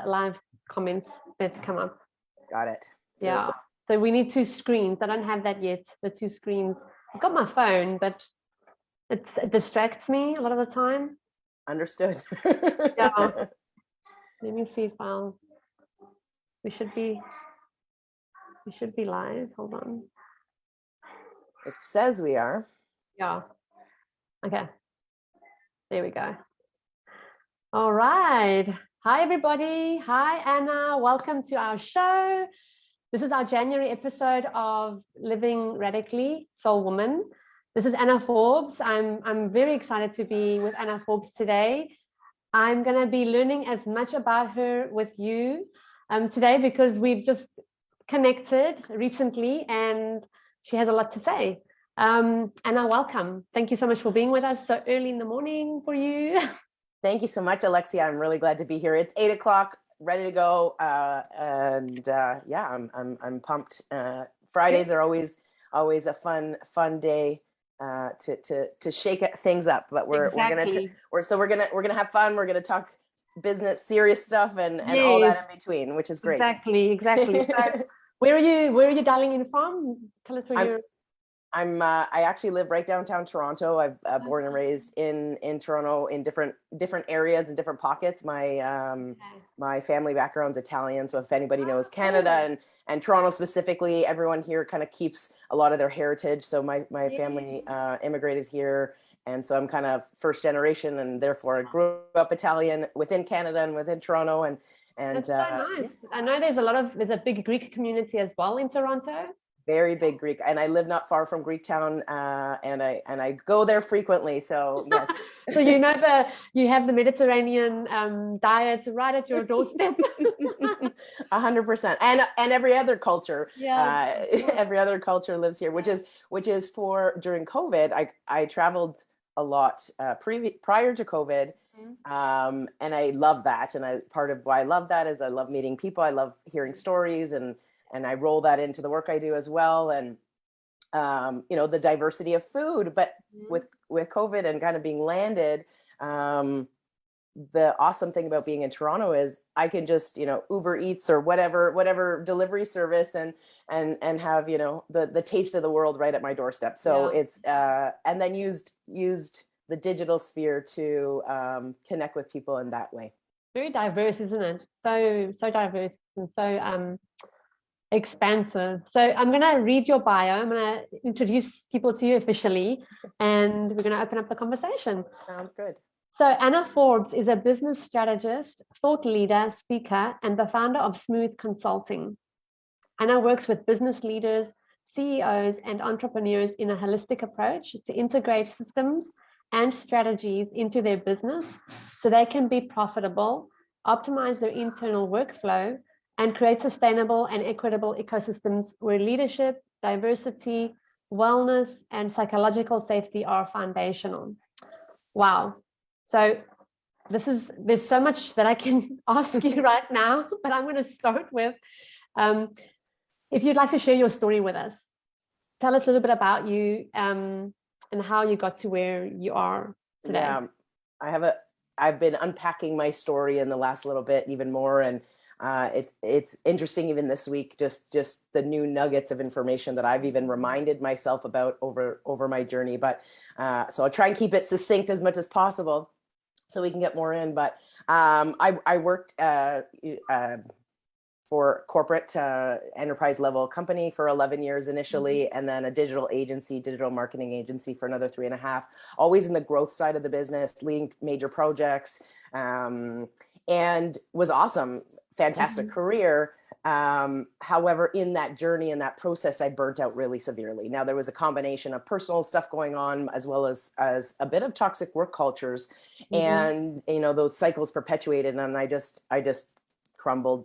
live comments that come up. Got it. So we need 2 screens. I don't have that yet. The 2 screens. I've got my phone, but it distracts me a lot of the time. Understood. Yeah. Let me see if we should be live. Hold on. It says we are. Yeah. Okay. There we go. All right. Hi, everybody. Hi, Anna. Welcome to our show. This is our January episode of Living Radically Soul Woman. This is Anna Forbes. I'm very excited to be with Anna Forbes today. I'm going to be learning as much about her with you today because we've just connected recently and she has a lot to say. Anna, welcome. Thank you so much for being with us so early in the morning for you. Thank you so much, Alexia. I'm really glad to be here. It's 8 o'clock, ready to go. Yeah, I'm pumped. Fridays are always a fun day to shake things up. But we're gonna have fun. We're gonna talk business, serious stuff, and all that in between, which is great. Exactly. So, where are you dialing in from? Tell us where you're. I actually live right downtown Toronto. I've born and raised in Toronto in different areas and different pockets. My family background's Italian, so if anybody knows Canada and Toronto specifically, everyone here kind of keeps a lot of their heritage. So my family immigrated here, and so I'm kind of first generation, and therefore I grew up Italian within Canada and within Toronto. And that's so nice. I know there's a big Greek community as well in Toronto. Very big Greek, and I live not far from Greektown, and I go there frequently. So yes. So you have the Mediterranean diet right at your doorstep. 100%, and every other culture. Yeah. Every other culture lives here, which is for during COVID. I traveled a lot prior to COVID. And I love that. And part of why I love that is I love meeting people. I love hearing stories, and I roll that into the work I do as well. And, the diversity of food, but with COVID and kind of being landed, the awesome thing about being in Toronto is I can just, Uber Eats or whatever delivery service and have, the taste of the world right at my doorstep. So it's, and then used the digital sphere to connect with people in that way. Very diverse, isn't it? So diverse and so expansive. So I'm going to read your bio. I'm going to introduce people to you officially, and we're going to open up the conversation. Sounds good. So Anna Forbes is a business strategist, thought leader, speaker, and the founder of Smooth Consulting. Anna works with business leaders, CEOs, and entrepreneurs in a holistic approach to integrate systems and strategies into their business so they can be profitable, optimize their internal workflow, and create sustainable and equitable ecosystems where leadership, diversity, wellness, and psychological safety are foundational. Wow. So there's so much that I can ask you right now, but I'm going to start with, if you'd like to share your story with us, tell us a little bit about you and how you got to where you are today. Yeah, I've been unpacking my story in the last little bit even more, and it's interesting even this week, just the new nuggets of information that I've even reminded myself about over my journey. But so I'll try and keep it succinct as much as possible so we can get more in. But I worked for corporate enterprise level company for 11 years initially, and then a digital marketing agency for another 3.5, always in the growth side of the business, leading major projects, and was awesome. Fantastic career. However, in that journey, in that process, I burnt out really severely. Now, there was a combination of personal stuff going on, as well as a bit of toxic work cultures, and those cycles perpetuated, and I just crumbled.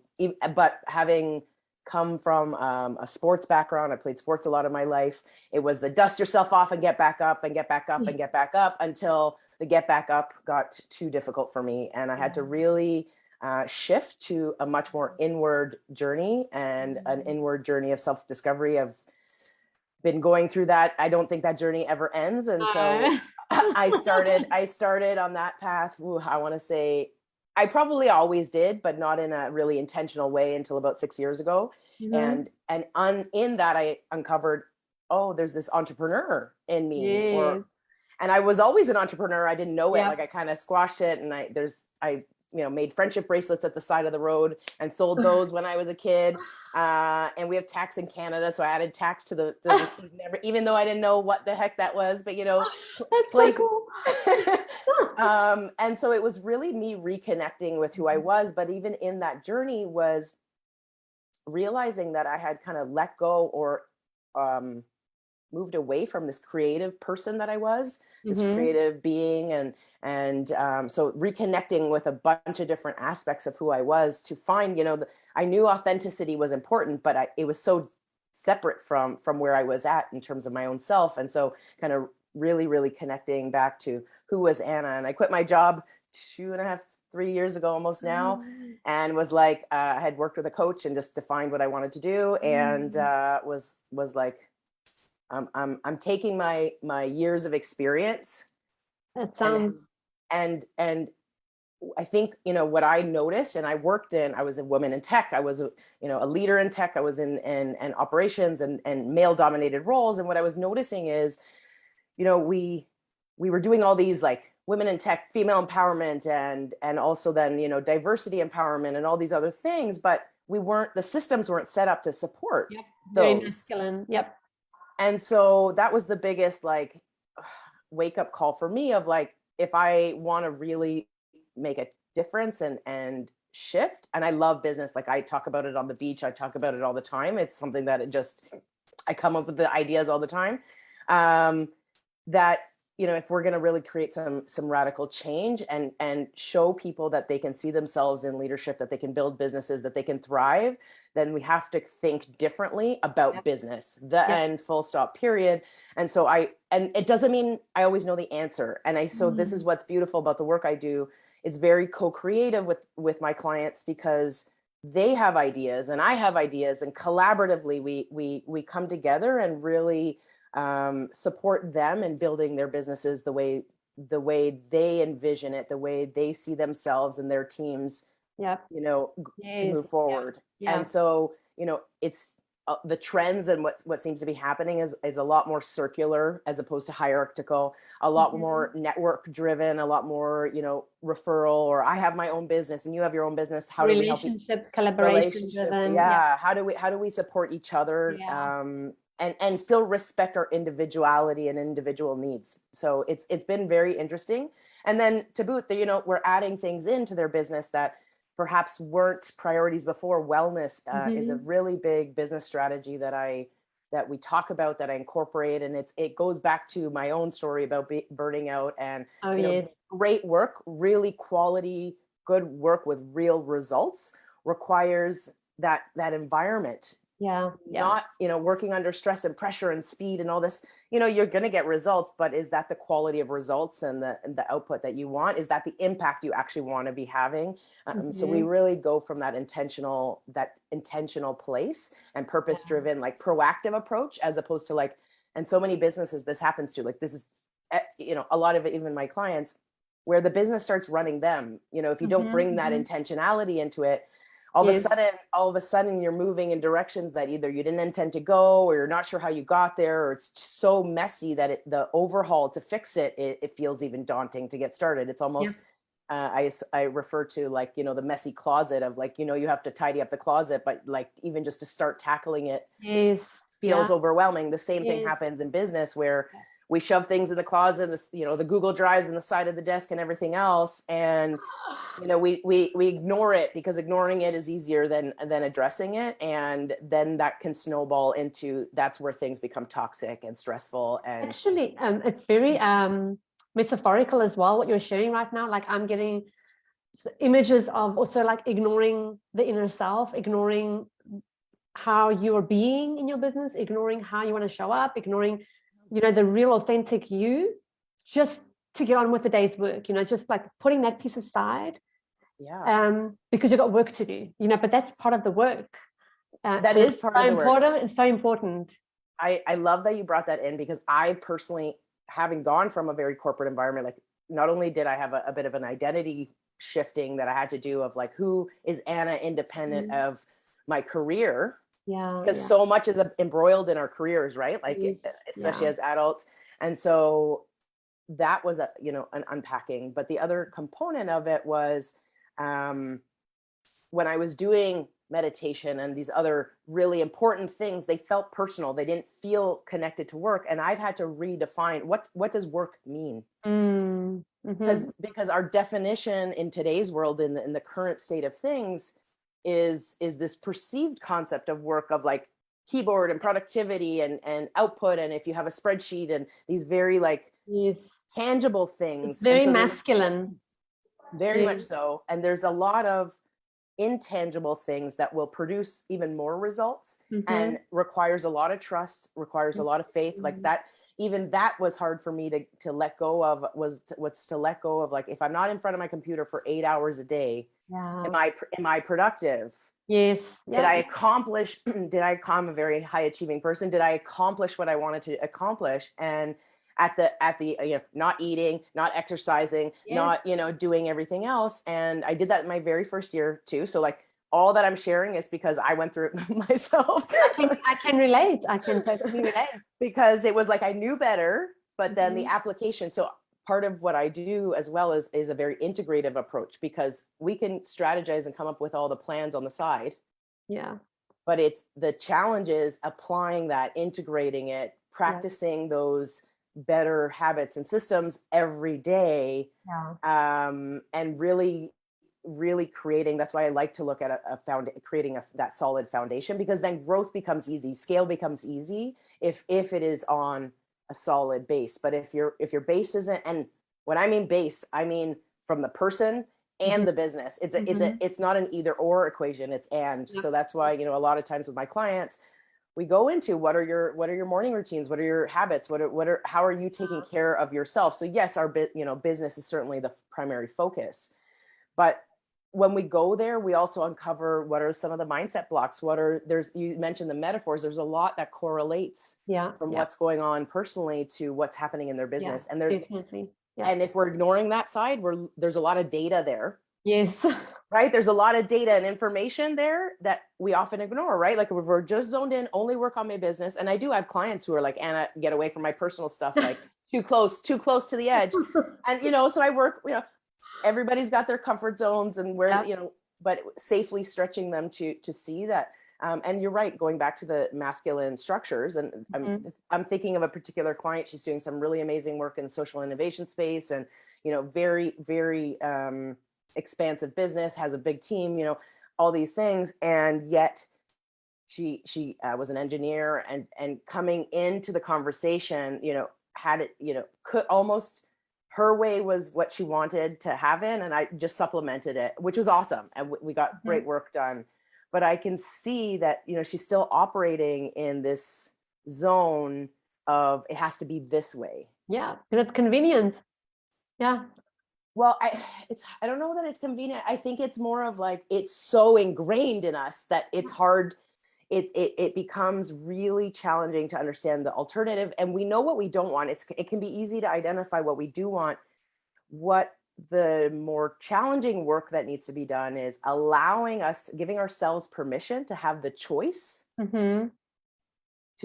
But having come from a sports background, I played sports a lot of my life. It was the dust yourself off and get back up and get back up and get back up until the get back up got too difficult for me, and I had to really shift to a much more inward journey and an inward journey of self-discovery. I've been going through that. I don't think that journey ever ends. And so I started on that path. I want to say I probably always did, but not in a really intentional way until about 6 years ago. Mm-hmm. In that I uncovered, oh, there's this entrepreneur in me, Yes. and I was always an entrepreneur. I didn't know it. Yeah. Like I kind of squashed it, and I made friendship bracelets at the side of the road and sold those when I was a kid. And we have tax in Canada, so I added tax to the receipt, even though I didn't know what the heck that was. But That's so play. cool. And so it was really me reconnecting with who I was. But even in that journey was realizing that I had kind of let go or moved away from this creative person that I was, this Mm-hmm. creative being, so reconnecting with a bunch of different aspects of who I was to find, I knew authenticity was important, but it was so separate from where I was at in terms of my own self, and so kind of really, really connecting back to who was Anna. And I quit my job 2.5, 3 years ago, almost now, and was like, I had worked with a coach and just defined what I wanted to do, and was like, I'm taking my years of experience, That and sounds. and I think what I noticed, and I was a woman in tech, I was a leader in tech, I was in operations and male dominated roles, and what I was noticing is, we were doing all these like women in tech, female empowerment, and also then diversity empowerment and all these other things, but the systems weren't set up to support Yep. Very those. masculine. Yep. And so that was the biggest like wake up call for me of like, if I want to really make a difference and shift, and I love business, like I talk about it on the beach, I talk about it all the time. It's something that I come up with the ideas all the time. That if we're going to really create some radical change and show people that they can see themselves in leadership, that they can build businesses, that they can thrive, then we have to think differently about Yep. business, the Yep. end, full stop, period. And so and it doesn't mean I always know the answer. So this is what's beautiful about the work I do. It's very co-creative with my clients, because they have ideas and I have ideas, and collaboratively we come together and really support them in building their businesses the way they envision it, the way they see themselves and their teams, Yep. to Yes. move Yeah. forward. Yeah. And so, it's the trends, and what seems to be happening is a lot more circular as opposed to hierarchical, a lot more network driven, a lot more, referral, or I have my own business and you have your own business. How do we help you? Relationship, collaboration Relationship, driven. Yep. yeah. How do we support each other, Yeah. and still respect our individuality and individual needs? So it's been very interesting. And then to boot, we're adding things into their business that perhaps weren't priorities before. Wellness is a really big business strategy that we talk about, that I incorporate, and it goes back to my own story about burning out, and Oh, yes. great work, really quality, good work with real results requires that environment. Yeah. Yeah. Not working under stress and pressure and speed and all this. You're going to get results, but is that the quality of results and the output that you want? Is that the impact you actually want to be having? So we really go from that intentional place and purpose driven, like proactive approach, as opposed to like, and so many businesses this happens to, like, this is a lot of it, even my clients, where the business starts running them. If you don't bring that intentionality into it, all of a sudden you're moving in directions that either you didn't intend to go, or you're not sure how you got there, or it's so messy that the overhaul to fix it feels even daunting to get started. It's almost, I refer to like, the messy closet of like, you have to tidy up the closet, but like even just to start tackling it feels overwhelming. The same thing happens in business, where we shove things in the closet, the Google Drives in the side of the desk and everything else. And, we ignore it, because ignoring it is easier than addressing it. And then that can snowball into, that's where things become toxic and stressful. And actually, it's very metaphorical as well, what you're sharing right now. Like I'm getting images of also like ignoring the inner self, ignoring how you're being in your business, ignoring how you want to show up, ignoring the real authentic you, just to get on with the day's work, just like putting that piece aside, because you've got work to do, but that's part of the work. That is part of the work. It's so important. I love that you brought that in, because I personally, having gone from a very corporate environment, like not only did I have a bit of an identity shifting that I had to do of like, who is Anna independent of my career? Because so much is embroiled in our careers, right? Like, especially as adults. And so that was an unpacking. But the other component of it was when I was doing meditation and these other really important things, they felt personal. They didn't feel connected to work. And I've had to redefine what does work mean? Because our definition in today's world, in the current state of things, is this perceived concept of work of like keyboard and productivity and output, and if you have a spreadsheet and these very like tangible things. It's very masculine. Very much so. And there's a lot of intangible things that will produce even more results and requires a lot of trust, requires a lot of faith. Like that, even that was hard for me to let go of, was to let go of, like, if I'm not in front of my computer for 8 hours a day, am I productive? Yes. Did I accomplish, I'm a very high achieving person. Did I accomplish what I wanted to accomplish? And at the not eating, not exercising, not, doing everything else. And I did that in my very first year too. So like all that I'm sharing is because I went through it myself. I can relate. I can totally relate. Because it was like, I knew better, but then the application. So part of what I do as well is a very integrative approach, because we can strategize and come up with all the plans on the side. Yeah. But it's the challenge is applying that, integrating it, practicing those better habits and systems every day. And really creating, that's why I like to look at creating that solid foundation, because then growth becomes easy, scale becomes easy if it is on a solid base. But if your base isn't, and when I mean base, I mean from the person and the business. It's not an either or equation, it's and. So that's why, a lot of times with my clients, we go into what are your morning routines, what are your habits, how are you taking care of yourself? So yes, our business is certainly the primary focus, but when we go there, we also uncover what are some of the mindset blocks. You mentioned the metaphors. There's a lot that correlates from what's going on personally to what's happening in their business. And there's and if we're ignoring that side, there's a lot of data there. Yes. Right. There's a lot of data and information there that we often ignore, right? Like if we're just zoned in, only work on my business. And I do have clients who are like, Anna, get away from my personal stuff, like too close to the edge. And, so I work, everybody's got their comfort zones and where, but safely stretching them to see that. And you're right, going back to the masculine structures. And I'm thinking of a particular client. She's doing some really amazing work in the social innovation space, and, very, very, expansive business, has a big team, all these things. And yet she was an engineer, and coming into the conversation, had it, could almost, her way was what she wanted to have in, and I just supplemented it, which was awesome. And we got great work done. But I can see that, she's still operating in this zone of, it has to be this way. Yeah, because it's convenient. Yeah. Well, I don't know that it's convenient. I think it's more of like, it's so ingrained in us that it's hard. It becomes really challenging to understand the alternative. And we know what we don't want. It can be easy to identify what we do want. What the more challenging work that needs to be done is giving ourselves permission to have the choice to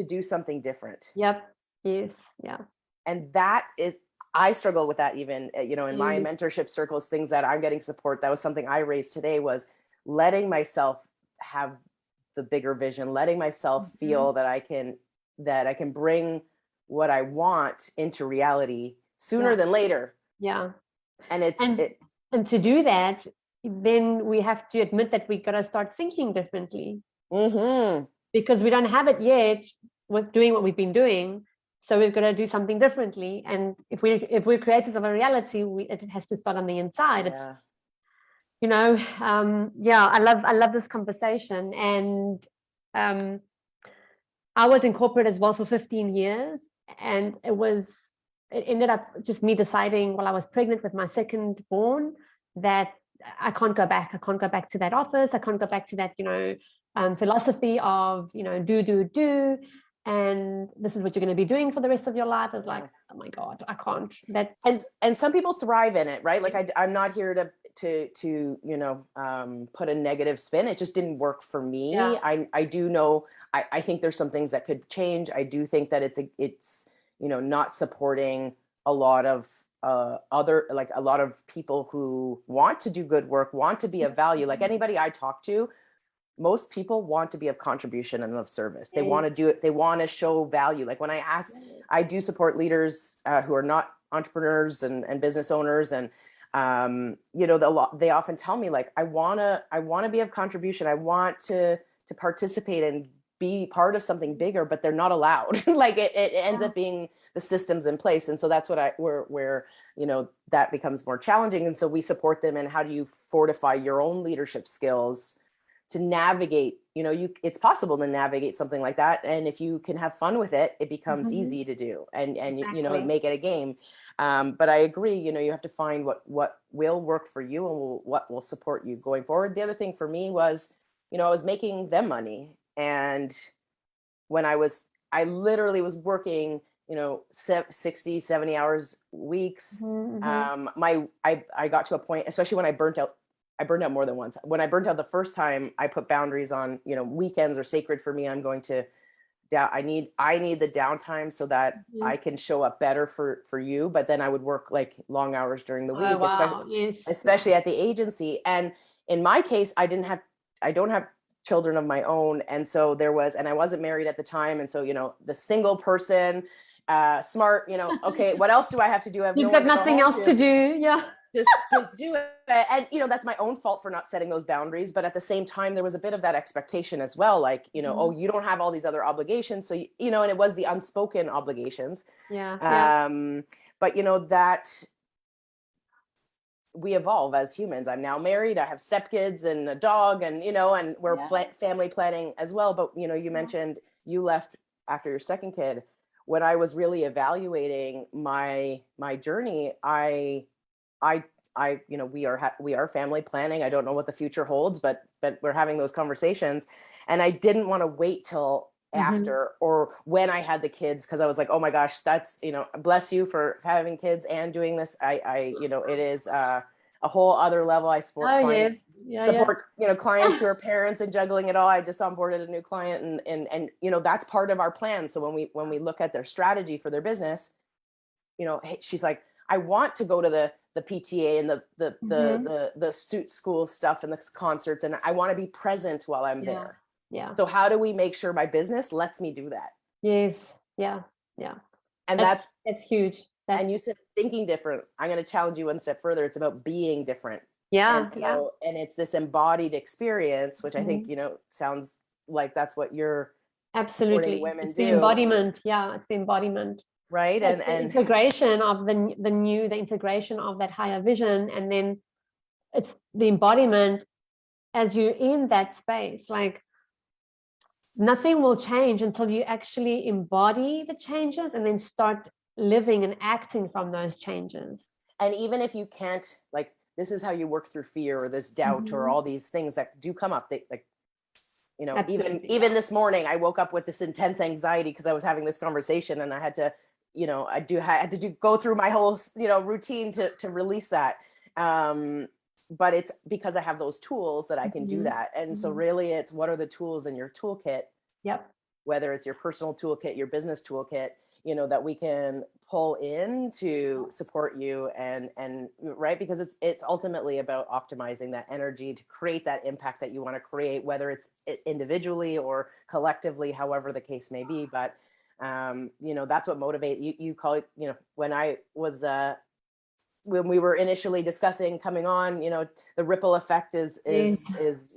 do something different. Yep. Yes. Yeah. And that is, I struggle with that even, in my mentorship circles, things that I'm getting support. That was something I raised today, was letting myself have the bigger vision, letting myself feel that I can bring what I want into reality sooner than later. Yeah. And to do that, then we have to admit that we got to start thinking differently, because we don't have it yet with doing what we've been doing. So we've got to do something differently. And if we're creators of a reality, it has to start on the inside. It's, I love this conversation. And I was in corporate as well for 15 years. And it ended up just me deciding while I was pregnant with my second born that I can't go back. I can't go back to that office. I can't go back to that, philosophy of, do. And this is what you're going to be doing for the rest of your life. It's like, oh my God, I can't. And some people thrive in it, right? Like I'm not here to put a negative spin. It just didn't work for me. Yeah. I do know, I think there's some things that could change. I do think that it's not supporting a lot of a lot of people who want to do good work, want to be of value. Like anybody I talk to, most people want to be of contribution and of service. They want to do it. They want to show value. Like when I ask, I do support leaders who are not entrepreneurs and business owners. And, they often tell me like, I want to be of contribution. I want to participate and be part of something bigger, but they're not allowed. Like it ends up being the systems in place. And so that's where that becomes more challenging. And so we support them in how do you fortify your own leadership skills to navigate, it's possible to navigate something like that. And if you can have fun with it, it becomes easy to do and Exactly. make it a game. But I agree, you have to find what will work for you and what will support you going forward. The other thing for me was, I was making them money. And when I literally was working, 60, 70 hours weeks. I got to a point, especially when I burned out more than once. When I burnt out the first time, I put boundaries on, weekends are sacred for me. I'm going to I need the downtime so that I can show up better for you. But then I would work like long hours during the week, especially at the agency. And in my case, I don't have children of my own. And so and I wasn't married at the time. And so, the single person, smart, okay, what else do I have to do? You've got nothing else to do. Yeah. Just do it. And that's my own fault for not setting those boundaries. But at the same time, there was a bit of that expectation as well. Like, oh, you don't have all these other obligations. So, and it was the unspoken obligations. Yeah. But that we evolve as humans. I'm now married. I have stepkids and a dog and, and we're family planning as well. But, you mentioned you left after your second kid. When I was really evaluating my journey, we are family planning. I don't know what the future holds, but we're having those conversations. And I didn't want to wait till after or when I had the kids, because I was like, oh my gosh, that's, bless you for having kids and doing this. It is a whole other level. I support clients, clients who are parents and juggling it all. I just onboarded a new client and that's part of our plan. So when we look at their strategy for their business, she's like, I want to go to the PTA and the school stuff and the concerts, and I want to be present while I'm there. Yeah. So how do we make sure my business lets me do that? Yes. Yeah. And that's huge. And you said thinking different. I'm going to challenge you one step further. It's about being different. Yeah. And it's this embodied experience, which I think, sounds like that's what you're absolutely women it's do. The embodiment. Yeah. It's the embodiment. Right. And integration of the integration of that higher vision. And then it's the embodiment as you're in that space, like nothing will change until you actually embody the changes and then start living and acting from those changes. And even if you can't, like, this is how you work through fear or this doubt or all these things that do come up, even this morning, I woke up with this intense anxiety because I was having this conversation and I had to, go through my whole, routine to release that. But it's because I have those tools that I can do that. And so really it's what are the tools in your toolkit? Yep. Whether it's your personal toolkit, your business toolkit, that we can pull in to support you and right. Because it's ultimately about optimizing that energy to create that impact that you want to create, whether it's individually or collectively, however the case may be. But, that's what motivates you call it, when I was, when we were initially discussing coming on, the ripple effect is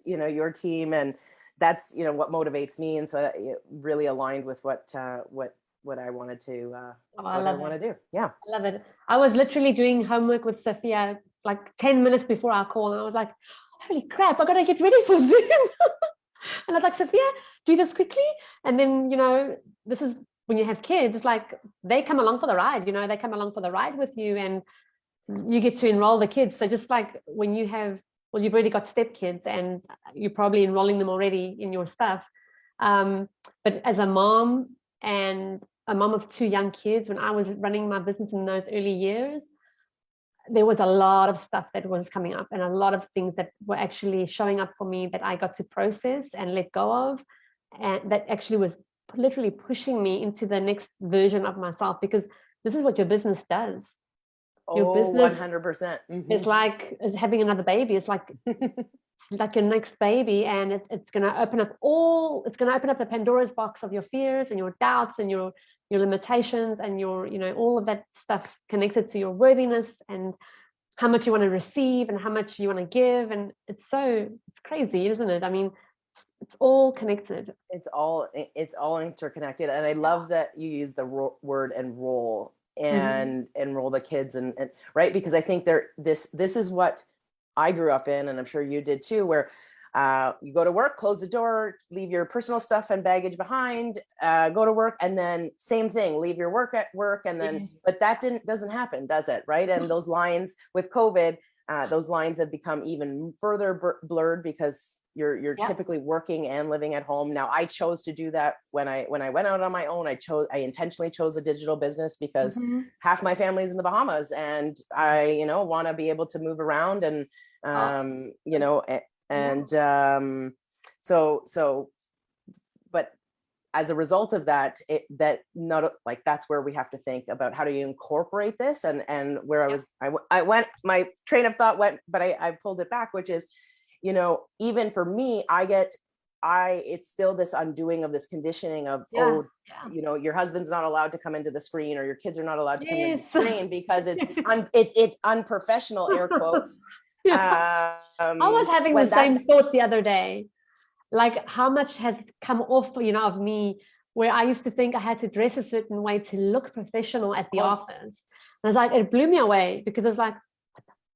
your team, and that's what motivates me, and so it really aligned with what I wanted to I want to do. Yeah, I love it. I was literally doing homework with Sophia like 10 minutes before our call, and I was like, holy crap, I gotta get ready for Zoom. And I was like, Sophia, do this quickly, and then this is when you have kids, it's like they come along for the ride. They come along for the ride with you, and you get to enroll the kids. So just like when you have, you've already got stepkids and you're probably enrolling them already in your stuff. But as a mom and a mom of 2 young kids, when I was running my business in those early years, there was a lot of stuff that was coming up, and a lot of things that were actually showing up for me that I got to process and let go of, and that actually was literally pushing me into the next version of myself, because this is what your business does. Your business 100%. is like having another baby. It's like your next baby, and it's going to open up the Pandora's box of your fears and your doubts and your limitations and your, all of that stuff connected to your worthiness and how much you want to receive and how much you want to give. And it's crazy, isn't it? I mean, it's all connected. It's all interconnected. And I love that you use the word enroll and enroll the kids and right. Because I think this is what I grew up in, and I'm sure you did too, where you go to work, close the door, leave your personal stuff and baggage behind, go to work, and then same thing, leave your work at work, and then, but that doesn't happen, does it? Right. And those lines with COVID, those lines have become even further blurred, because you're typically working and living at home. Now, I chose to do that when I went out on my own. I intentionally chose a digital business because half my family's in the Bahamas, and I, want to be able to move around and, but as a result of that, that's where we have to think about how do you incorporate this, and where I went, my train of thought went, but I pulled it back, which is, even for me, it's still this undoing of this conditioning of, your husband's not allowed to come into the screen, or your kids are not allowed to come into the screen because it's unprofessional, air quotes. I was having the same thought the other day, like how much has come off, of me, where I used to think I had to dress a certain way to look professional at the office. And I was like, it blew me away, because it was like,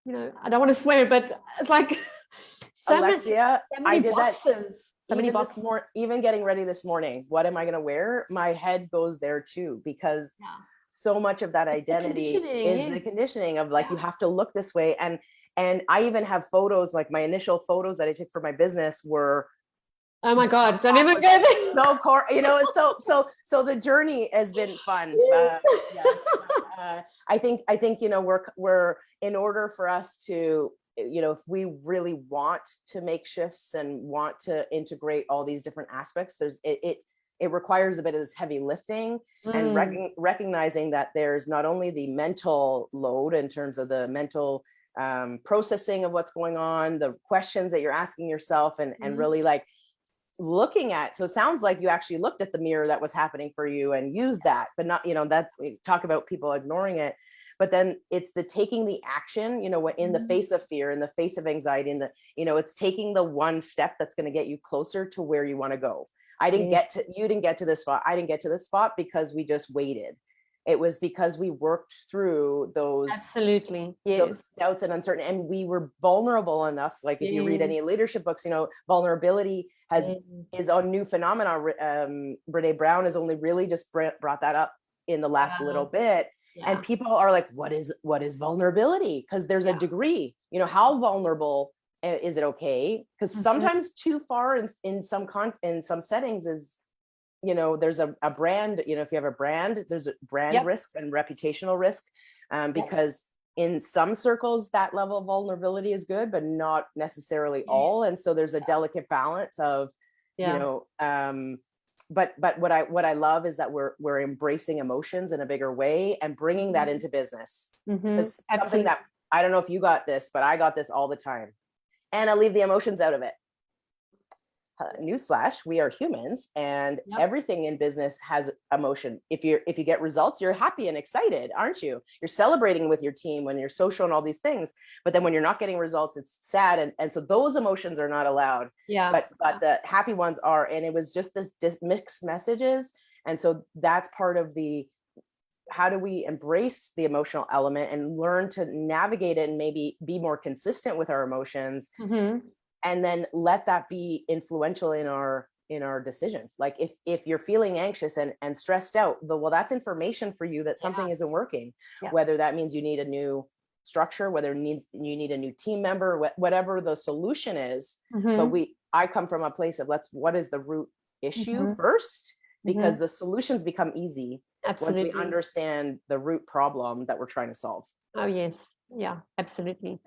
I don't want to swear, but it's like Alexia, I did boxes. So many boxes. Even getting ready this morning, what am I going to wear? My head goes there too, because so much of that identity is the conditioning of you have to look this way. And I even have photos, like my initial photos that I took for my business were, oh my God, don't even go there. So the journey has been fun. Yes. I think, we're in order for us to, if we really want to make shifts and want to integrate all these different aspects, it requires a bit of this heavy lifting and recognizing that there's not only the mental load in terms of the mental processing of what's going on, the questions that you're asking yourself, and really looking at. So it sounds like you actually looked at the mirror that was happening for you and used that, but not, that's, we talk about people ignoring it, but then it's the taking the action, in the face of fear, in the face of anxiety, and it's taking the one step that's going to get you closer to where you want to go. You didn't get to this spot. I didn't get to this spot because we just waited. It was because we worked through those those doubts and uncertainty, and we were vulnerable enough. Like if you read any leadership books, vulnerability is a new phenomenon. Brene Brown has only really just brought that up in the last little bit. And people are like, what is vulnerability? Because there's a degree, how vulnerable is it? Okay. Because sometimes too far in some settings is, there's a brand, if you have a brand, there's a brand risk and reputational risk, because in some circles that level of vulnerability is good, but not necessarily all. And so there's a delicate balance of, but what I love is that we're embracing emotions in a bigger way and bringing that into business. Something that, I don't know if you got this, but I got this all the time. And I leave the emotions out of it. Newsflash, we are humans, and everything in business has emotion. If you get results, you're happy and excited, aren't you? You're celebrating with your team when you're social and all these things. But then when you're not getting results, it's sad, and so those emotions are not allowed. But the happy ones are. And it was just this mixed messages. And so that's part of the, how do we embrace the emotional element and learn to navigate it and maybe be more consistent with our emotions. And then let that be influential in our decisions. Like if you're feeling anxious and stressed out, well, that's information for you that something isn't working, whether that means you need a new structure, whether you need a new team member, whatever the solution is. But I come from a place of what is the root issue first, because the solutions become easy once we understand the root problem that we're trying to solve. Oh, yes. Yeah, absolutely.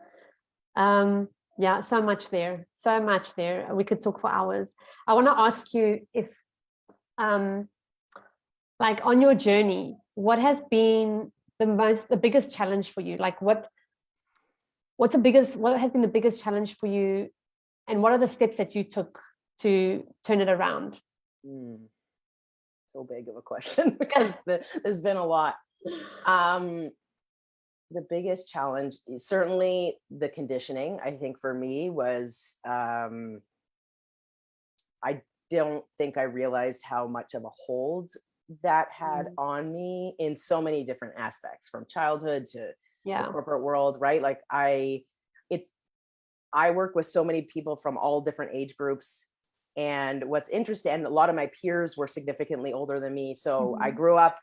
Yeah, so much there. So much there. We could talk for hours. I want to ask you if, like, on your journey, what has been the biggest challenge for you? Like, what has been the biggest challenge for you, and what are the steps that you took to turn it around? So big of a question because there's been a lot. The biggest challenge, certainly the conditioning, I think for me was, I don't think I realized how much of a hold that had on me in so many different aspects, from childhood to the corporate world, right? Like I work with so many people from all different age groups. And what's interesting, and a lot of my peers were significantly older than me. So I grew up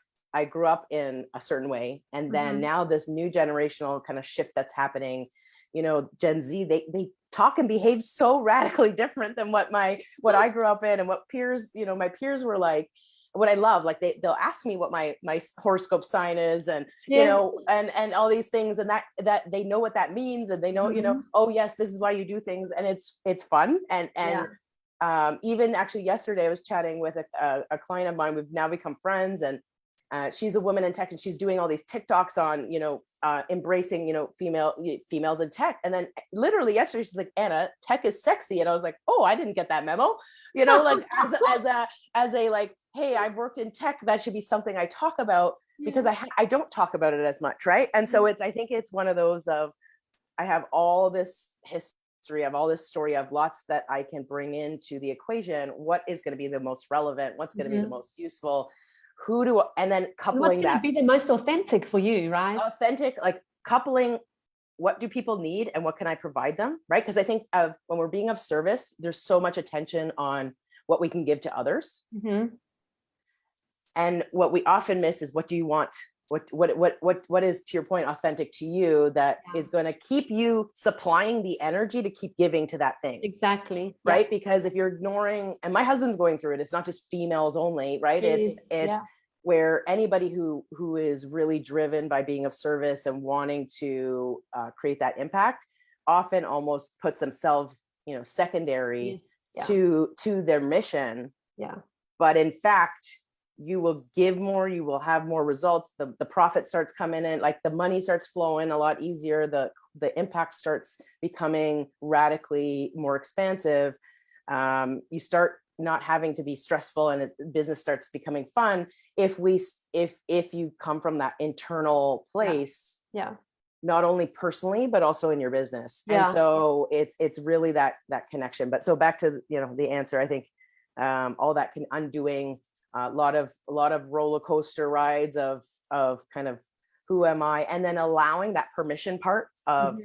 in a certain way. And then now this new generational kind of shift that's happening, Gen Z, they talk and behave so radically different than what I grew up in, and what peers, my peers were like. What I love, like they'll ask me what my horoscope sign is, and and all these things, and that they know what that means, and they know, oh yes, this is why you do things, and it's fun. And even actually yesterday I was chatting with a client of mine. We've now become friends, and she's a woman in tech, and she's doing all these TikToks on, embracing, females in tech. And then literally yesterday, she's like, Anna, tech is sexy. And I was like, oh, I didn't get that memo, like as a like, hey, I've worked in tech. That should be something I talk about, because I don't talk about it as much. Right. And so I think it's one of those of, I have all this history, I have all this story, of lots that I can bring into the equation. What is going to be the most relevant? What's going to be the most useful? And then coupling what's going to be the most authentic for you, right? Authentic, like coupling, what do people need and what can I provide them, right? Because I think when we're being of service, there's so much attention on what we can give to others. And what we often miss is, what do you want? What is, to your point, authentic to you, that is going to keep you supplying the energy to keep giving to that thing. Exactly. Right. Because if you're ignoring, and my husband's going through it, it's not just females only, right? It's where anybody who is really driven by being of service and wanting to create that impact often almost puts themselves, secondary to their mission. But in fact, you will give more, you will have more results. The profit starts coming in, like the money starts flowing a lot easier. The impact starts becoming radically more expansive. You start not having to be stressful, and business starts becoming fun if you come from that internal place. Not only personally, but also in your business. And so it's really that connection. But so back to, the answer, I think all that undoing a lot of roller coaster rides of kind of, who am I? And then allowing that permission part of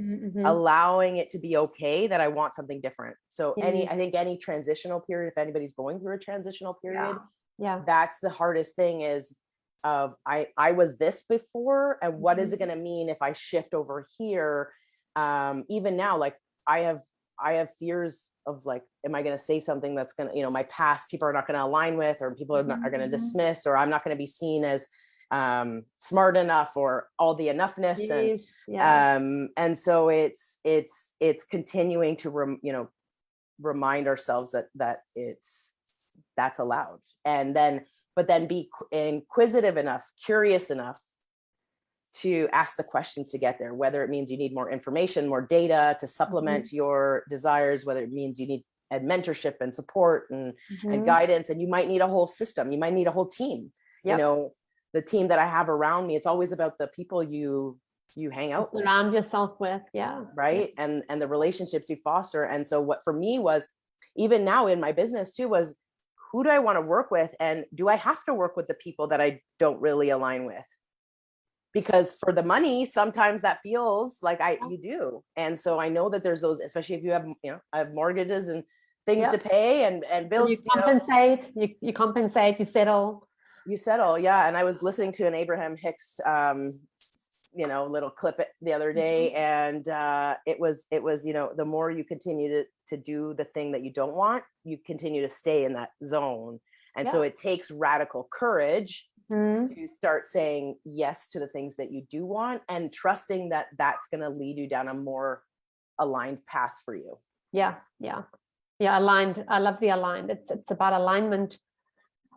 allowing it to be okay that I want something different. So I think any transitional period, if anybody's going through a transitional period, that's the hardest thing, is I was this before, and what is it going to mean if I shift over here? Even now, like I have fears of, like, am I going to say something that's going to, my past people are not going to align with, or people are going to dismiss, or I'm not going to be seen as smart enough, or all the enoughness. And so it's continuing to remind ourselves that that's allowed. And then, but then be inquisitive enough, curious enough to ask the questions to get there, whether it means you need more information, more data to supplement your desires, whether it means you need mentorship and support and guidance, and you might need a whole system, you might need a whole team. The team that I have around me, it's always about the people you hang out with, surround yourself with. Right. And the relationships you foster. And so what for me was, even now in my business too, was, who do I want to work with? And do I have to work with the people that I don't really align with? Because for the money, sometimes that feels like you do. And so I know that there's those, especially if you have, I have mortgages and things to pay and bills. You compensate, you compensate, you settle. Yeah. And I was listening to an Abraham Hicks, little clip the other day. And it was, the more you continue to do the thing that you don't want, you continue to stay in that zone. And so it takes radical courage to start saying yes to the things that you do want, and trusting that that's going to lead you down a more aligned path for you. Yeah. Aligned. I love the aligned. It's about alignment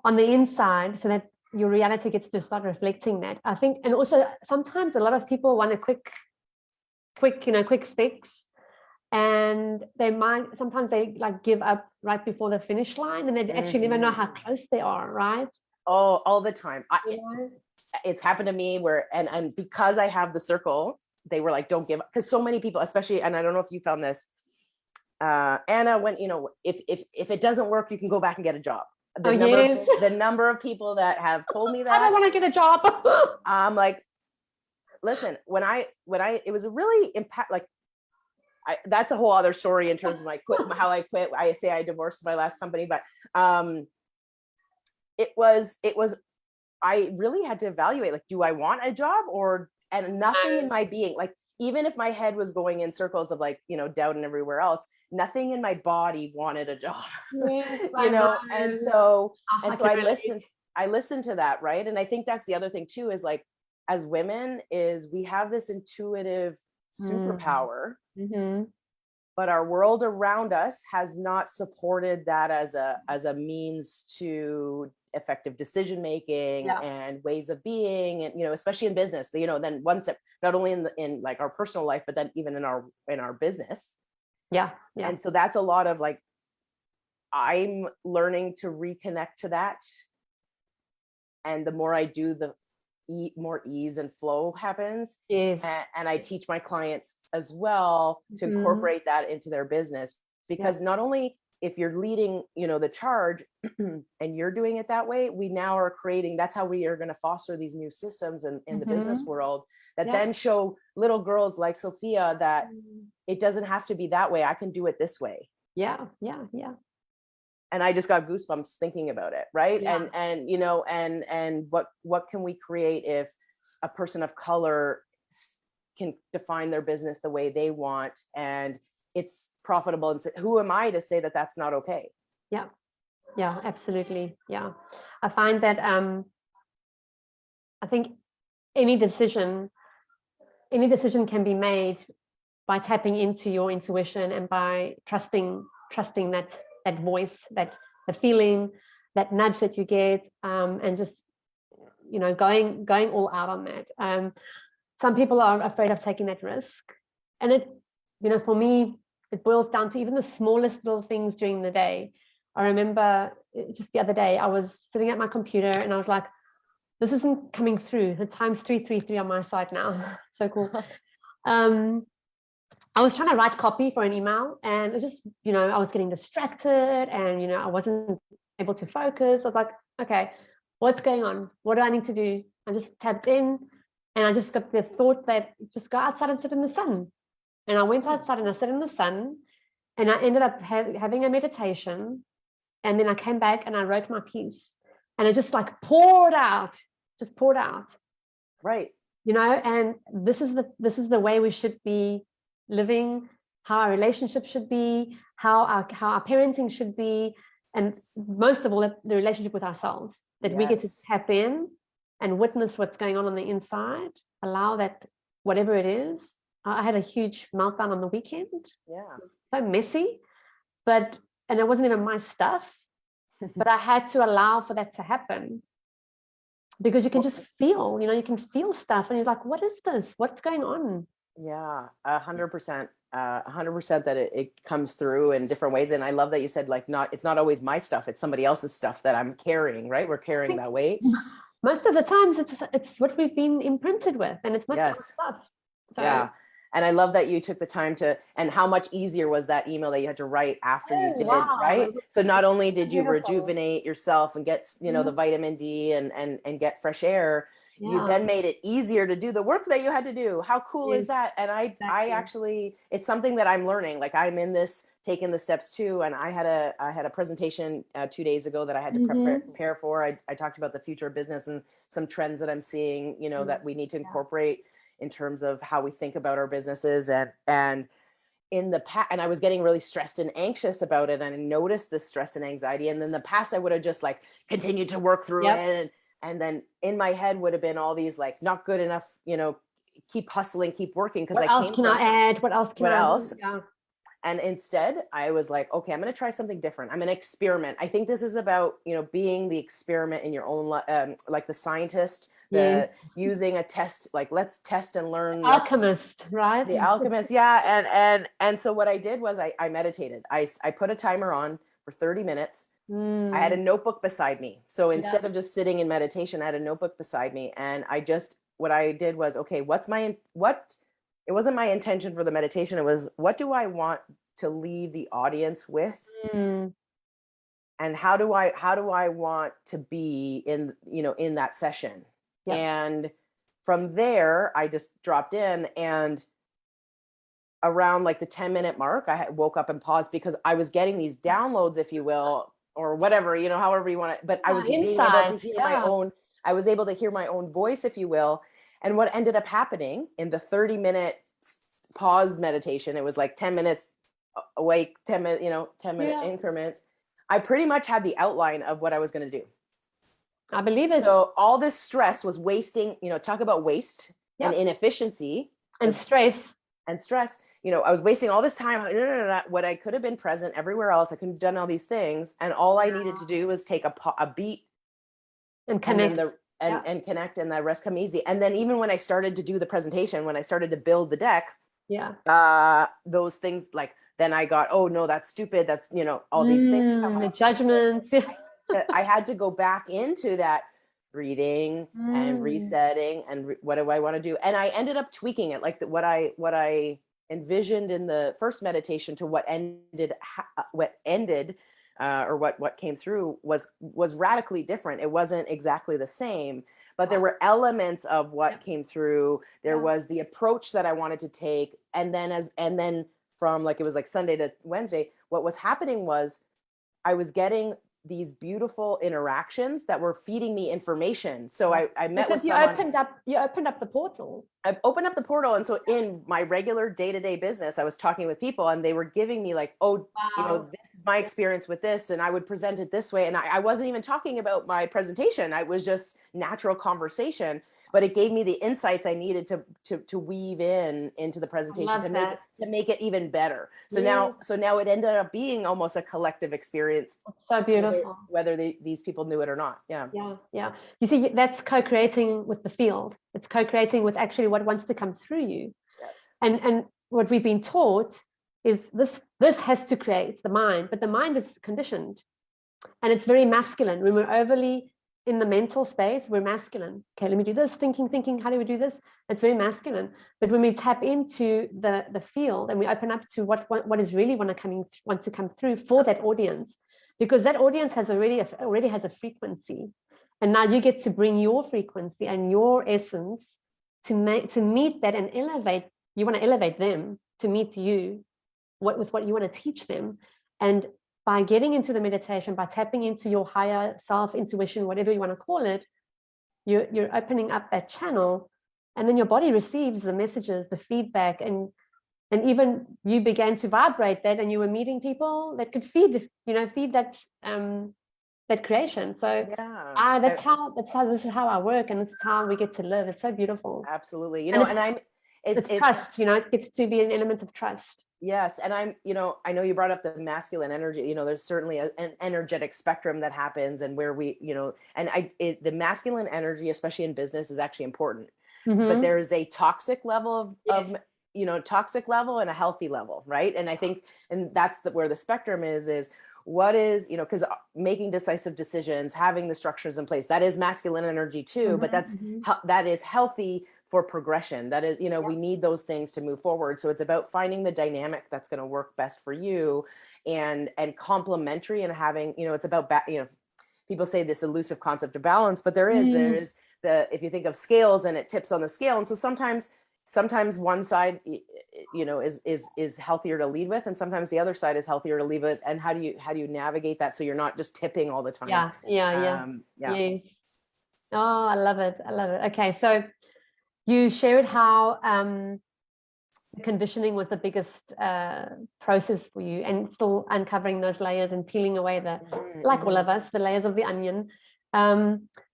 on the inside, so that your reality gets to start reflecting that, I think. And also sometimes a lot of people want a quick fix, and sometimes they like give up right before the finish line, and they actually never know how close they are, right? Oh, all the time. It's happened to me where, and because I have the circle, they were like, don't give up. Because so many people, especially, and I don't know if you found this, Anna, when, if it doesn't work, you can go back and get a job. The number of people that have told me that. I don't want to get a job. I'm like, listen, when it was a really impact, like, that's a whole other story in terms of how I quit. I say I divorced my last company, but it was, I really had to evaluate, like, do I want a job and nothing in my being, like, even if my head was going in circles of like, doubt and everywhere else, nothing in my body wanted a job, and so I listened to that. Right. And I think that's the other thing too, is like, as women, is we have this intuitive superpower, but our world around us has not supported that as a means to effective decision making and ways of being, and especially in business, then one step, not only in like our personal life, but then even in our business. And so that's a lot of like, I'm learning to reconnect to that, and the more I do, the more ease and flow happens. And I teach my clients as well to incorporate that into their business, because not only if you're leading, the charge and you're doing it that way, we now are creating, that's how we are going to foster these new systems in the business world that then show little girls like Sophia that it doesn't have to be that way. I can do it this way. Yeah. And I just got goosebumps thinking about it. Right. And what can we create if a person of color can define their business the way they want, and it's profitable, and who am I to say that that's not okay? Yeah, absolutely. I find that I think any decision can be made by tapping into your intuition and by trusting that voice, that the feeling, that nudge that you get, and just going all out on that. Some people are afraid of taking that risk, and it, for me, it boils down to even the smallest little things during the day. I remember just the other day, I was sitting at my computer and I was like, this isn't coming through. The time's 333 on my side now. So cool. I was trying to write copy for an email, and it just, I was getting distracted, and, I wasn't able to focus. I was like, okay, what's going on? What do I need to do? I just tapped in, and I just got the thought that just go outside and sit in the sun. And I went outside and I sat in the sun, and I ended up having a meditation. And then I came back and I wrote my piece, and it just like poured out. Right. And this is the way we should be living, how our relationship should be, how our parenting should be, and most of all, the relationship with ourselves, that we get to tap in and witness what's going on the inside, allow that, whatever it is. I had a huge meltdown on the weekend. So messy, and it wasn't even my stuff, but I had to allow for that to happen, because you can just feel, you can feel stuff, and you're like, what is this? What's going on? 100%, 100% that it comes through in different ways. And I love that you said, like, it's not always my stuff, it's somebody else's stuff that I'm carrying, right? We're carrying that weight. Most of the times it's what we've been imprinted with, and it's not our stuff. So and I love that you took the time and how much easier was that email that you had to write after you did, right? So not only did you rejuvenate yourself and get, the vitamin D and get fresh air, you then made it easier to do the work that you had to do. How cool is that? And I actually, it's something that I'm learning. Like, I'm in this, taking the steps too. And I had a presentation 2 days ago that I had to prepare for. I talked about the future of business and some trends that I'm seeing, that we need to incorporate in terms of how we think about our businesses. And in the past, and I was getting really stressed and anxious about it. And I noticed this stress and anxiety. And in the past, I would have just like continued to work through it. And then in my head would have been all these like, not good enough, you know, keep hustling, keep working. Cause What else can I add? What else can what I else? do? Yeah. And instead I was like, okay, I'm going to try something different. I'm going to experiment. I think this is about, you know, being the experiment in your own, like the scientist, the Yes. using a test, like let's test and learn. Alchemist, right? The alchemist. Yeah. And so what I did was I meditated. I put a timer on for 30 minutes. I had a notebook beside me. So instead of just sitting in meditation, I had a notebook beside me. And what I did was, okay, it wasn't my intention for the meditation. It was, what do I want to leave the audience with? And how do I want to be in, you know, in that session? Yeah. And from there, I just dropped in, and around like the 10-minute mark, I woke up and paused because I was getting these downloads, if you will, or whatever, you know, however you want it. But I was being able to hear I was able to hear my own voice, if you will. And what ended up happening in the 30-minute pause meditation, it was like 10 minutes awake, 10 minute, you know, 10-minute increments. I pretty much had the outline of what I was going to do. I believe it. So all this stress was wasting, you know, talk about waste and inefficiency and stress. You know, I was wasting all this time. What I could have been present everywhere else. I could have done all these things. And all I needed to do was take a beat and connect. And connect, and the rest come easy. And then even when I started to do the presentation, when I started to build the deck, those things, like, then I got, oh no, that's stupid. That's, you know, all these things come the up. judgments. I had to go back into that breathing and resetting and what do I want to do? And I ended up tweaking it, like what I envisioned in the first meditation to what came through was radically different. It wasn't exactly the same, but there were elements of what came through. There was the approach that I wanted to take. And then from, like, it was like Sunday to Wednesday, what was happening was I was getting these beautiful interactions that were feeding me information. So I met with someone. You opened up the portal. I opened up the portal. And so in my regular day-to-day business, I was talking with people, and they were giving me like, oh, you know, this is my experience with this. And I would present it this way. And I wasn't even talking about my presentation. I was just natural conversation, but it gave me the insights I needed to weave into the presentation to make it even better. So now it ended up being almost a collective experience. So beautiful. Whether these people knew it or not. Yeah. You see, that's co-creating with the field. It's co-creating with actually what wants to come through you. Yes. And what we've been taught is this has to create the mind, but the mind is conditioned, and it's very masculine. When we're overly in the mental space, we're masculine. Okay, let me do this, thinking, how do we do this? It's very masculine. But when we tap into the field and we open up to what is really want to come through for that audience, because that audience already has a frequency, and now you get to bring your frequency and your essence to meet that and elevate. You want to elevate them to meet you with what you want to teach them. And by getting into the meditation, by tapping into your higher self, intuition, whatever you want to call it, you're opening up that channel, and then your body receives the messages, the feedback, and even you began to vibrate that, and you were meeting people that could feed that creation. So this is how I work, and this is how we get to live. It's so beautiful. Absolutely. It's trust, it gets to be an element of trust. Yes. And I know you brought up the masculine energy, there's certainly an energetic spectrum that happens, and where we, the masculine energy, especially in business, is actually important, but there's a toxic level of toxic level and a healthy level. Right. And I think, and that's where the spectrum is what is, because making decisive decisions, having the structures in place, that is masculine energy too, but that is healthy for progression. That is, we need those things to move forward. So it's about finding the dynamic that's going to work best for you, and complementary, and having, it's about, people say this elusive concept of balance, but there is if you think of scales, and it tips on the scale. And so sometimes one side, is healthier to lead with, and sometimes the other side is healthier to lead with. And how do you navigate that so you're not just tipping all the time? Yes. Oh, I love it. Okay. So you shared how conditioning was the biggest process for you, and still uncovering those layers and peeling away like all of us, the layers of the onion.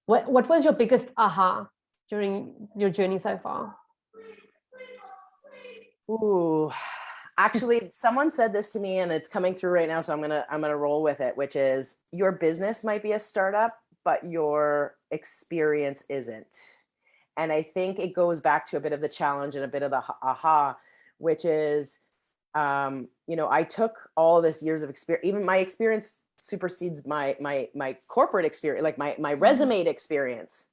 What was your biggest aha during your journey so far? Ooh, actually, someone said this to me, and it's coming through right now, so I'm gonna roll with it. Which is, your business might be a startup, but your experience isn't. And I think it goes back to a bit of the challenge and a bit of the aha, which is, I took all this years of experience. Even my experience supersedes my corporate experience, like my resume experience.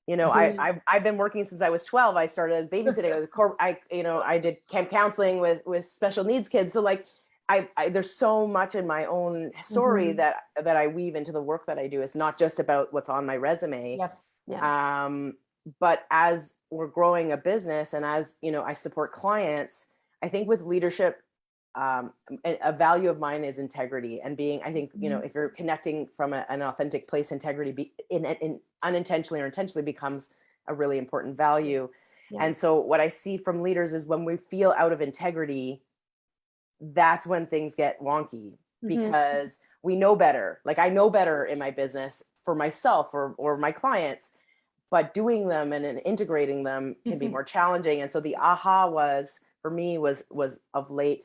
I've been working since I was 12. I started as babysitting. I did camp counseling with special needs kids. So like, I there's so much in my own story that I weave into the work that I do. It's not just about what's on my resume. Yep. Yeah. But as we're growing a business, and as I support clients, I think with leadership, a value of mine is integrity, and being, I think, if you're connecting from an authentic place, integrity in unintentionally or intentionally becomes a really important value. Yeah. And so what I see from leaders is, when we feel out of integrity, that's when things get wonky, because we know better. Like, I know better in my business for myself or my clients, but doing them and integrating them can be more challenging. And so the aha for me was of late,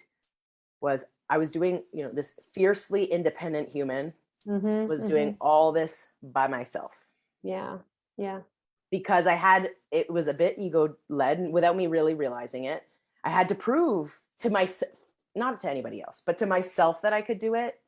was I was doing, this fiercely independent human was doing all this by myself. Yeah. Yeah. Because it was a bit ego led without me really realizing it. I had to prove to myself, not to anybody else, but to myself, that I could do it.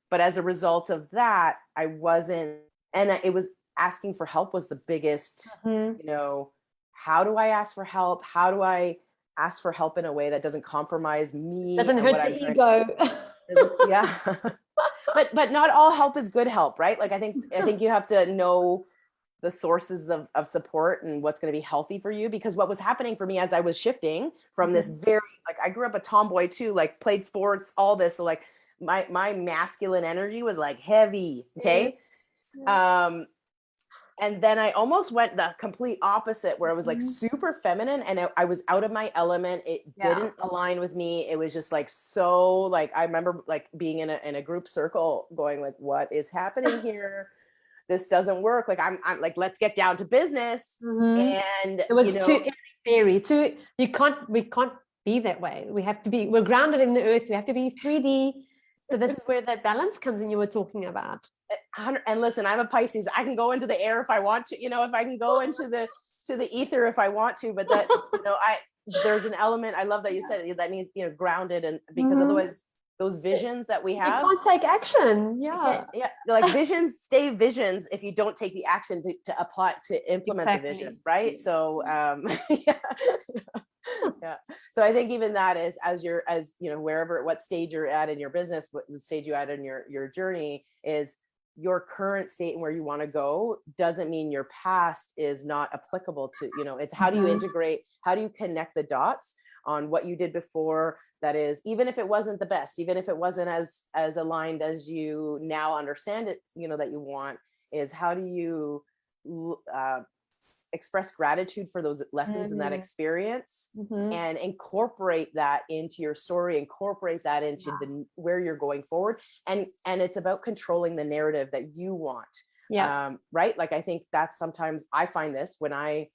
But as a result of that, I wasn't, and it was, asking for help was the biggest, how do I ask for help? How do I ask for help in a way that doesn't compromise me? Doesn't and hurt what the ego. Yeah. but not all help is good help, right? Like, I think you have to know the sources of support and what's going to be healthy for you. Because what was happening for me as I was shifting from this very, like, I grew up a tomboy too, like played sports, all this. So like my masculine energy was like heavy. Okay. And then I almost went the complete opposite, where I was like super feminine, and I was out of my element. It didn't align with me. It was just like, so like, I remember like being in a group circle going like, what is happening here? This doesn't work. Like, I'm like, let's get down to business. And it was too airy, we can't be that way. We're grounded in the earth. We have to be 3D. So this is where that balance comes in, you were talking about. And listen, I'm a Pisces. I can go into the air if I want to, if I can go into the ether if I want to, but that, there's an element, I love that you said it, that needs, grounded, and because otherwise those visions that we have, you can't take action. Yeah. Like, visions stay visions if you don't take the action to apply, to implement the vision, right? So yeah. So I think even that is, as what stage you're at in your business, what stage you at in your journey, is your current state and where you want to go doesn't mean your past is not applicable to, it's how do you integrate, how do you connect the dots on what you did before, that is, even if it wasn't the best, even if it wasn't as aligned as you now understand it, that you want, is how do you express gratitude for those lessons and that experience, and incorporate that into your story, incorporate that into where you're going forward. And it's about controlling the narrative that you want. Right. Like, I think that's, sometimes I find this when I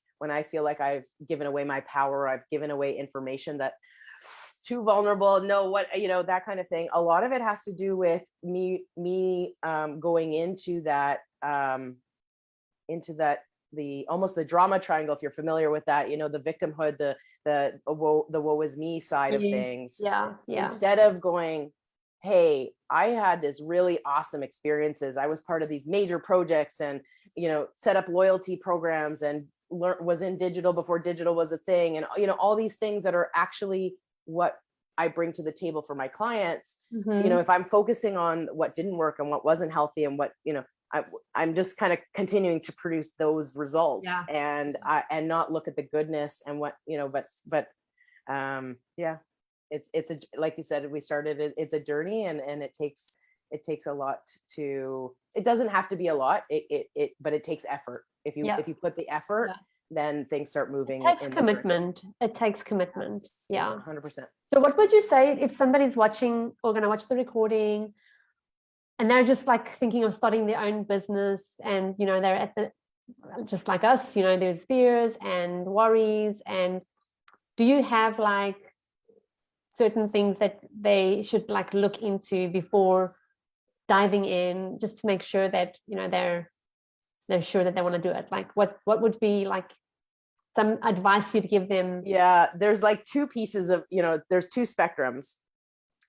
feel like I've given away my power, I've given away information that too vulnerable, that kind of thing. A lot of it has to do with me going into that, the almost the drama triangle, if you're familiar with that, the victimhood, the woe is me side of things. Instead of going, hey, I had this really awesome experiences. I was part of these major projects, and, set up loyalty programs, and was in digital before digital was a thing. And, all these things that are actually what I bring to the table for my clients. If I'm focusing on what didn't work and what wasn't healthy, and what, I'm just kind of continuing to produce those results, and not look at the goodness and what, it's like you said, we started, it's a journey, and it takes a lot it doesn't have to be a lot, but it takes effort. If you put the effort, then things start moving. It takes commitment. It takes commitment. Yeah. 100%. So what would you say if somebody's watching or going to watch the recording, and they're just like thinking of starting their own business, and they're at the, just like us, there's fears and worries. And do you have like certain things that they should like look into before diving in, just to make sure that they're sure that they want to do it? Like what would be like some advice you'd give them? Yeah, there's like two pieces of, there's two spectrums,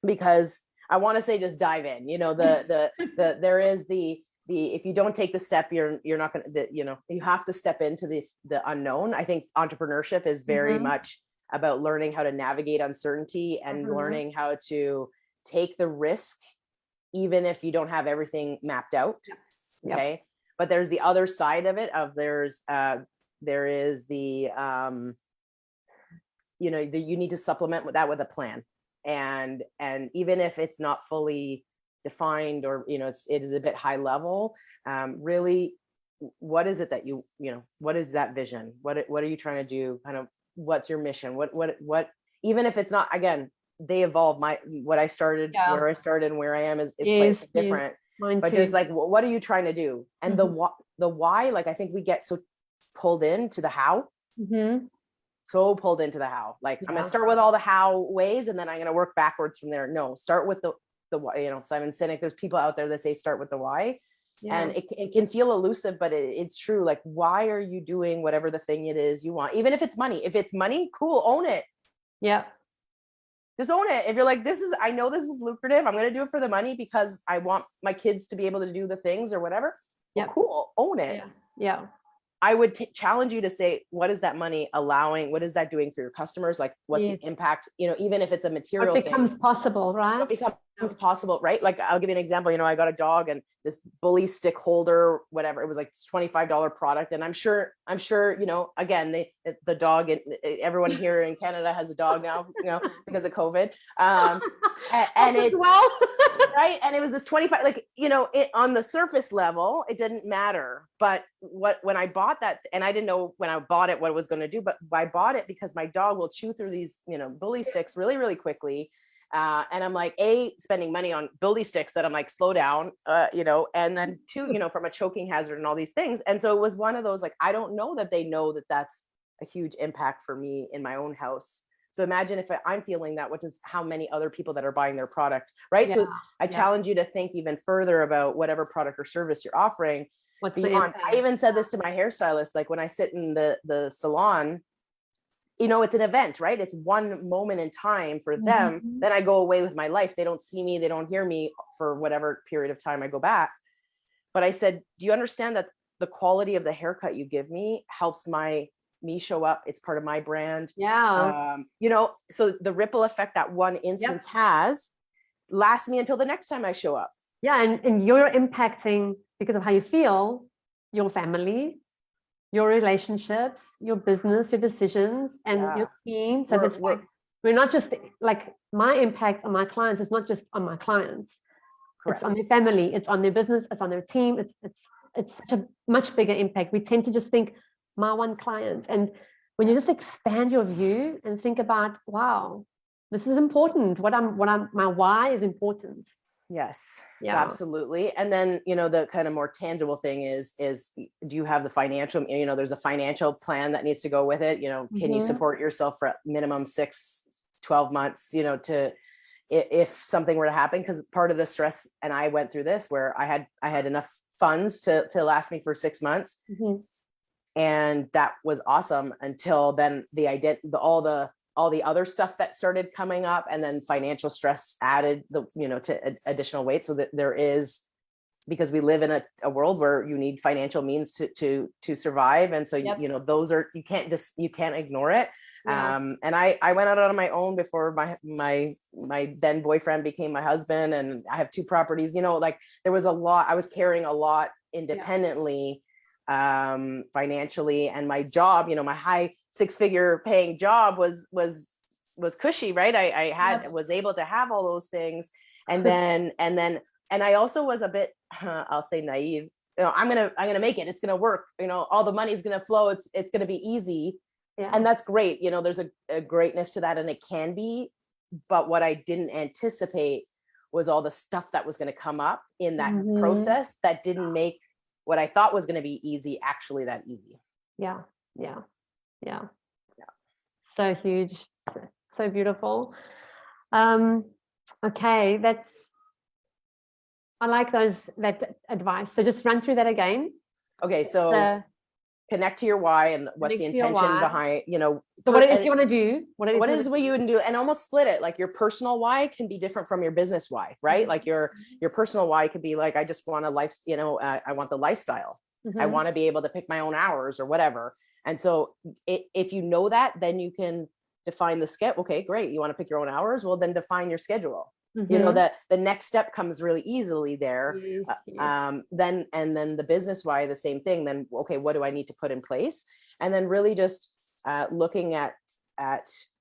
because I want to say just dive in. There is the if you don't take the step, you're not going to, you have to step into the unknown. I think entrepreneurship is very much about learning how to navigate uncertainty and learning how to take the risk, even if you don't have everything mapped out. Yep. Okay. But there's the other side of it there is the, you need to supplement with that with a plan. And even if it's not fully defined, or, it is a bit high level, really, what is it that what is that vision? What are you trying to do? Kind of, what's your mission? What, even if it's not, again, they evolve. What I started, where I started and where I am is quite different. Mine but too. just like, what are you trying to do? And the why, like, I think we get so pulled into the how, so pulled into the how, like, I'm going to start with all the how ways, and then I'm going to work backwards from there. No, start with the why. Simon Sinek, there's people out there that say start with the why. And it can feel elusive, but it's true. Like, why are you doing whatever the thing it is you want? Even if it's money, cool, own it. Yeah. Just own it. If you're like, I know this is lucrative, I'm going to do it for the money because I want my kids to be able to do the things or whatever. Well, cool, own it. Yeah. I would challenge you to say, what is that money allowing? What is that doing for your customers? Like, what's the impact, even if it's a material thing. What becomes possible, right? What becomes possible, right? Like, I'll give you an example. I got a dog, and this bully stick holder, whatever, it was like $25 product. And I'm sure, again, the dog, and everyone here in Canada has a dog now, because of COVID. And it's right. And it was this 25, like, on the surface level, it didn't matter. But when I bought that, and I didn't know when I bought it what it was going to do, but I bought it because my dog will chew through these, bully sticks really, really quickly. And I'm like, spending money on bully sticks that I'm like, slow down, and then two, from a choking hazard and all these things. And so it was one of those, like, I don't know that they know that that's a huge impact for me in my own house. So imagine if I'm feeling that, how many other people that are buying their product, right? So I challenge you to think even further about whatever product or service you're offering. What's beyond. I even said this to my hairstylist, like, when I sit in the salon, it's an event, right? It's one moment in time for them. Then I go away with my life. They don't see me, they don't hear me for whatever period of time I go back. But I said, do you understand that the quality of the haircut you give me helps me show up? It's part of my brand. So the ripple effect that one instance has lasts me until the next time I show up. And you're impacting, because of how you feel, your family, your relationships, your business, your decisions, and your team. So we're not just like, my impact on my clients is not just on my clients. Correct. It's on their family, it's on their business, it's on their team. It's such a much bigger impact. We tend to just think my one client. And when you just expand your view and think about, wow, this is important. My why is important. Yes, absolutely. And then, the kind of more tangible thing is, do you have the financial, there's a financial plan that needs to go with it. Can you support yourself for minimum 6-12 months, if something were to happen? Because part of the stress, and I went through this, where I had enough funds to last me for 6 months. And that was awesome until then all the other stuff that started coming up, and then financial stress added to additional weight. So that there is, because we live in a world where you need financial means to survive. And so, those are, you can't ignore it. And I went out on my own before my then boyfriend became my husband, and I have 2 properties, like, there was a lot, I was carrying a lot independently, financially. And my job, my high 6-figure paying job was cushy, right? I was able to have all those things. And I also was a bit, I'll say naive. I'm going to make it. It's going to work. All the money's going to flow. It's going to be easy. And that's great. There's a greatness to that, and it can be. But what I didn't anticipate was all the stuff that was going to come up in that process that didn't make what I thought was going to be easy actually that easy. Yeah. So huge, so beautiful. Okay, I like that advice. So just run through that again. Okay, so connect to your why and what's the intention behind, so what if you want to do what you would do, and almost split it. Like your personal why can be different from your business why, right? Like your personal why could be like, I just want a life, I want the lifestyle. I want to be able to pick my own hours or whatever. And so if you know that, then you can define the schedule. Okay, great. You want to pick your own hours? Well, then define your schedule. That the next step comes really easily there. Then the business why, the same thing. Then, okay, what do I need to put in place? And then really just looking at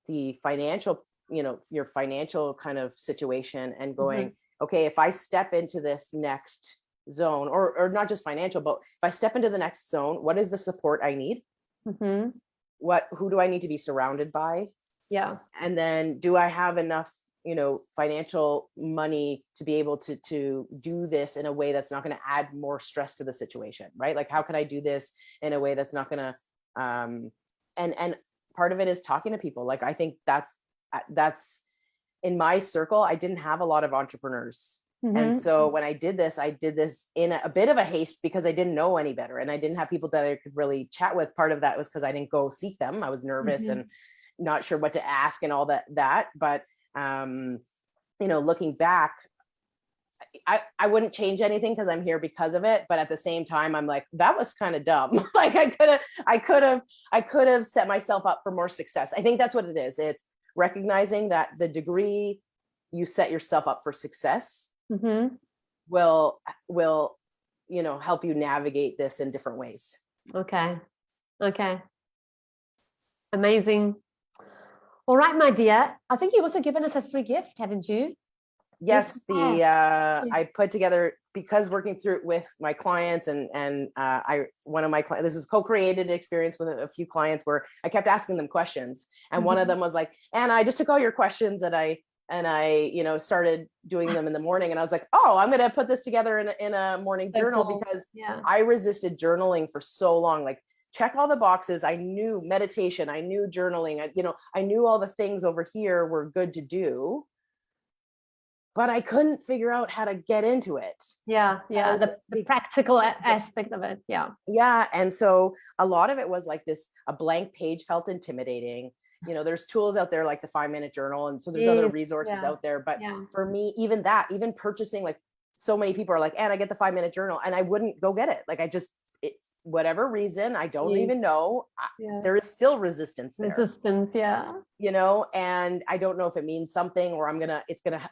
the financial, your financial kind of situation and going, okay, if I step into this next zone, or not just financial, but if I step into the next zone, what is the support I need? Who do I need to be surrounded by? Yeah. And then do I have enough financial money to be able to do this in a way that's not going to add more stress to the situation, right? Like, how can I do this in a way that's not going to, and part of it is talking to people. Like, I think that's in my circle, I didn't have a lot of entrepreneurs. And so when I did this in a bit of a haste because I didn't know any better. And I didn't have people that I could really chat with. Part of that was because I didn't go seek them. I was nervous and not sure what to ask and all that. But looking back, I wouldn't change anything because I'm here because of it. But at the same time, I'm like, that was kind of dumb. Like I could have set myself up for more success. I think that's what it is. It's recognizing that the degree you set yourself up for success will help you navigate this in different ways. Okay. Amazing. All right, my dear. I think you've also given us a free gift, haven't you? Yes, I put together, because working through it with my clients and one of my clients, this is co-created experience with a few clients where I kept asking them questions, and one of them was like, "Anna, I just took all your questions and I started doing them in the morning." And I was like, "Oh, I'm going to put this together in a morning journal," because I resisted journaling for so long. Like, check all the boxes. I knew meditation, I knew journaling, I knew all the things over here were good to do, but I couldn't figure out how to get into it. The practical aspect of it. And so a lot of it was like a blank page felt intimidating. There's tools out there like the 5-minute journal, and so there's other resources out there, but for me, even purchasing, like, so many people are like, "And I get the 5-minute journal," and I wouldn't go get it. Like, whatever reason, I don't even know, there is still resistance there. And I don't know if it means something, or it's gonna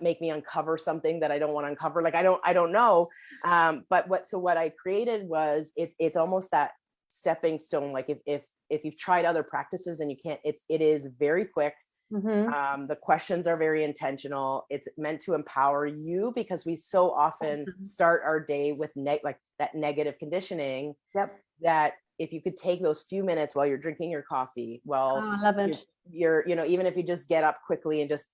make me uncover something that I don't want to uncover. Like, I don't know. But what I created was, it's almost that stepping stone. Like, if you've tried other practices and you can't, it is very quick. The questions are very intentional. It's meant to empower you, because we so often start our day with like that negative conditioning. That if you could take those few minutes while you're drinking your coffee, I love it. You're even if you just get up quickly and just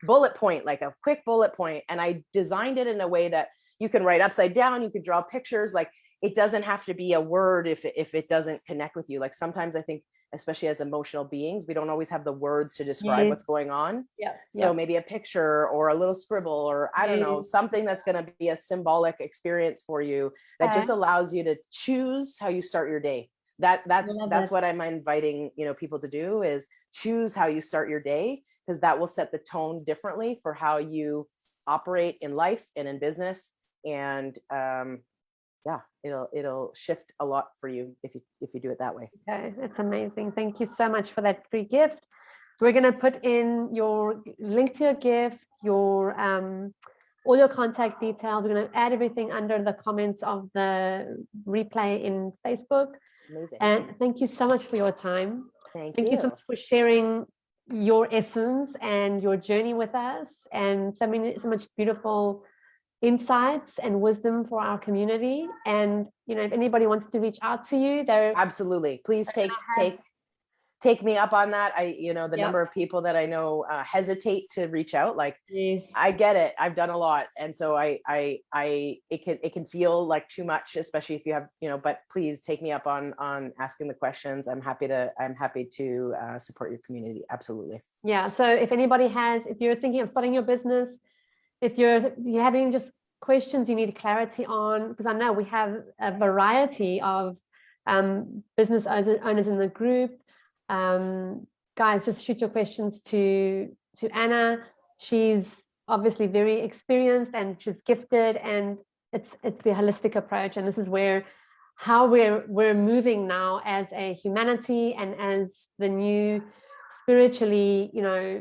bullet point, like a quick bullet point. And I designed it in a way that you can write upside down, you could draw pictures. Like, it doesn't have to be a word if it doesn't connect with you. Like, sometimes I think, especially as emotional beings, we don't always have the words to describe what's going on. So maybe a picture or a little scribble, or I don't know, something that's going to be a symbolic experience for you that just allows you to choose how you start your day. That's what I'm inviting, people to do, is choose how you start your day, because that will set the tone differently for how you operate in life and in business. And it'll shift a lot for you if you do it that way. Okay, it's amazing. Thank you so much for that free gift. So we're going to put in your link to your gift, all your contact details. We're going to add everything under the comments of the replay in Facebook. Amazing. And thank you so much for your time. Thank you so much for sharing your essence and your journey with us, and so much beautiful insights and wisdom for our community. And if anybody wants to reach out to you, they're absolutely, please take me up on that. The Yep. number of people that I know hesitate to reach out, like, Yes. I get it. I've done a lot. And so it can feel like too much, especially if you have, but please take me up on asking the questions. I'm happy to support your community. Absolutely. Yeah. So if you're thinking of starting your business, if you're having just questions you need clarity on, because I know we have a variety of business owners in the group. Guys, just shoot your questions to Anna. She's obviously very experienced and she's gifted, and it's the holistic approach. And this is how we're moving now as a humanity and as the new spiritually,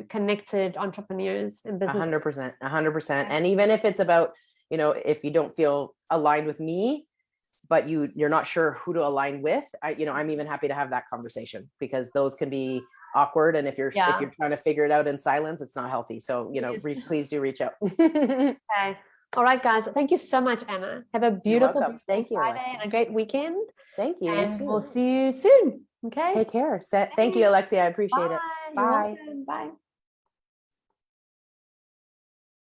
connected entrepreneurs in business. 100%. And even if it's about, if you don't feel aligned with me, but you're not sure who to align with, I'm even happy to have that conversation, because those can be awkward. And if you're trying to figure it out in silence, it's not healthy. So, please do reach out. Okay. All right, guys. Thank you so much, Anna. Have a beautiful Thank you, Friday Alexia. and a great weekend. Thank you. And You too. we'll see you soon. Okay. Take care. Thank you, Alexia. I appreciate it. Bye. You're Bye. welcome. Bye.